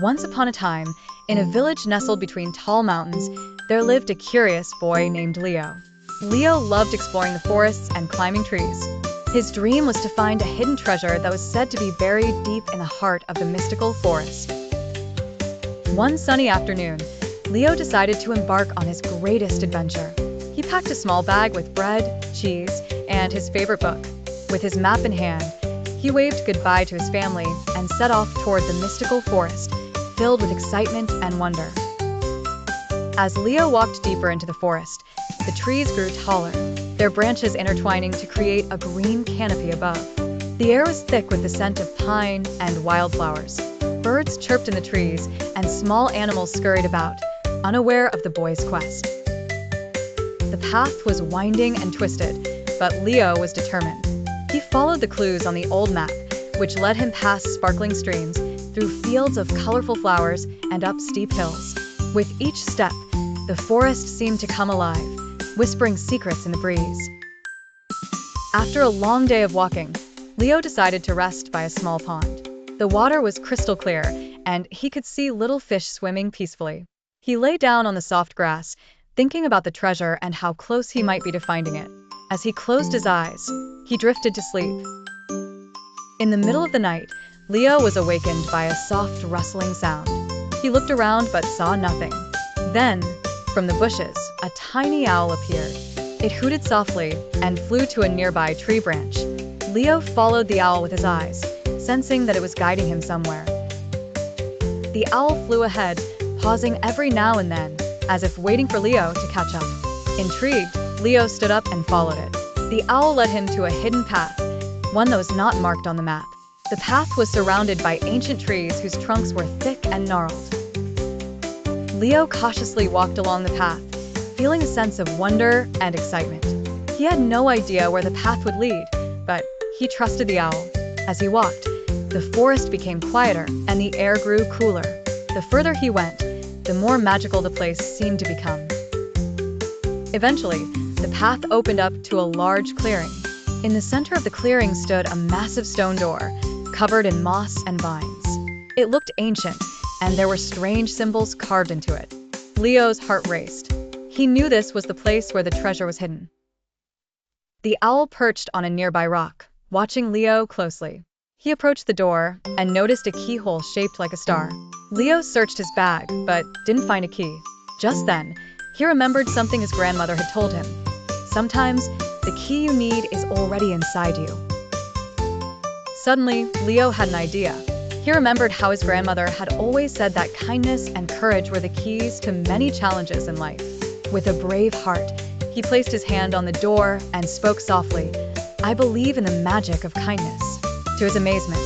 Once upon a time, in a village nestled between tall mountains, there lived a curious boy named Leo. Leo loved exploring the forests and climbing trees. His dream was to find a hidden treasure that was said to be buried deep in the heart of the mystical forest. One sunny afternoon, Leo decided to embark on his greatest adventure. He packed a small bag with bread, cheese, and his favorite book. With his map in hand, he waved goodbye to his family and set off toward the mystical forest, filled with excitement and wonder. As Leo walked deeper into the forest, the trees grew taller, their branches intertwining to create a green canopy above. The air was thick with the scent of pine and wildflowers. Birds chirped in the trees, and small animals scurried about, unaware of the boy's quest. The path was winding and twisted, but Leo was determined. He followed the clues on the old map, which led him past sparkling streams, through fields of colorful flowers, and up steep hills. With each step, the forest seemed to come alive, whispering secrets in the breeze. After a long day of walking, Leo decided to rest by a small pond. The water was crystal clear, and he could see little fish swimming peacefully. He lay down on the soft grass, thinking about the treasure and how close he might be to finding it. As he closed his eyes, he drifted to sleep. In the middle of the night, Leo was awakened by a soft rustling sound. He looked around but saw nothing. Then, from the bushes, a tiny owl appeared. It hooted softly and flew to a nearby tree branch. Leo followed the owl with his eyes, sensing that it was guiding him somewhere. The owl flew ahead, pausing every now and then, as if waiting for Leo to catch up. Intrigued, Leo stood up and followed it. The owl led him to a hidden path, one that was not marked on the map. The path was surrounded by ancient trees whose trunks were thick and gnarled. Leo cautiously walked along the path, feeling a sense of wonder and excitement. He had no idea where the path would lead, but he trusted the owl. As he walked, the forest became quieter and the air grew cooler. The further he went, the more magical the place seemed to become. Eventually, the path opened up to a large clearing. In the center of the clearing stood a massive stone door, covered in moss and vines. It looked ancient, and there were strange symbols carved into it. Leo's heart raced. He knew this was the place where the treasure was hidden. The owl perched on a nearby rock, watching Leo closely. He approached the door and noticed a keyhole shaped like a star. Leo searched his bag, but didn't find a key. Just then, he remembered something his grandmother had told him. Sometimes, the key you need is already inside you. Suddenly, Leo had an idea. He remembered how his grandmother had always said that kindness and courage were the keys to many challenges in life. With a brave heart, he placed his hand on the door and spoke softly, "I believe in the magic of kindness." To his amazement,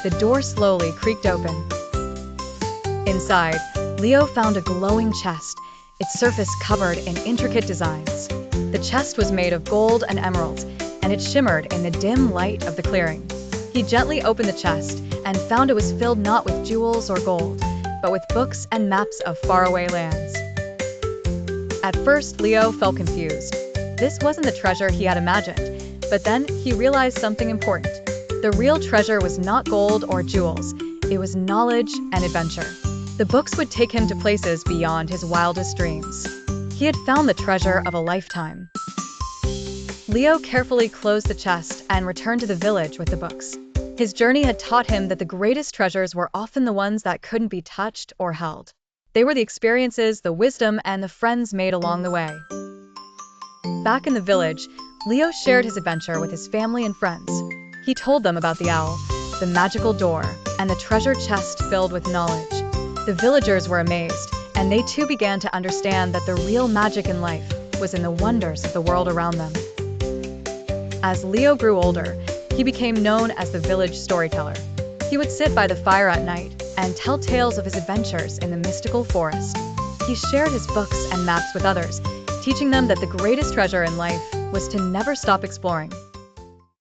the door slowly creaked open. Inside, Leo found a glowing chest, its surface covered in intricate designs. The chest was made of gold and emeralds, and it shimmered in the dim light of the clearing. He gently opened the chest and found it was filled not with jewels or gold, but with books and maps of faraway lands. At first, Leo felt confused. This wasn't the treasure he had imagined, but then he realized something important. The real treasure was not gold or jewels, it was knowledge and adventure. The books would take him to places beyond his wildest dreams. He had found the treasure of a lifetime. Leo carefully closed the chest and returned to the village with the books. His journey had taught him that the greatest treasures were often the ones that couldn't be touched or held. They were the experiences, the wisdom, and the friends made along the way. Back in the village, Leo shared his adventure with his family and friends. He told them about the owl, the magical door, and the treasure chest filled with knowledge. The villagers were amazed, and they too began to understand that the real magic in life was in the wonders of the world around them. As Leo grew older, he became known as the village storyteller. He would sit by the fire at night and tell tales of his adventures in the mystical forest. He shared his books and maps with others, teaching them that the greatest treasure in life was to never stop exploring.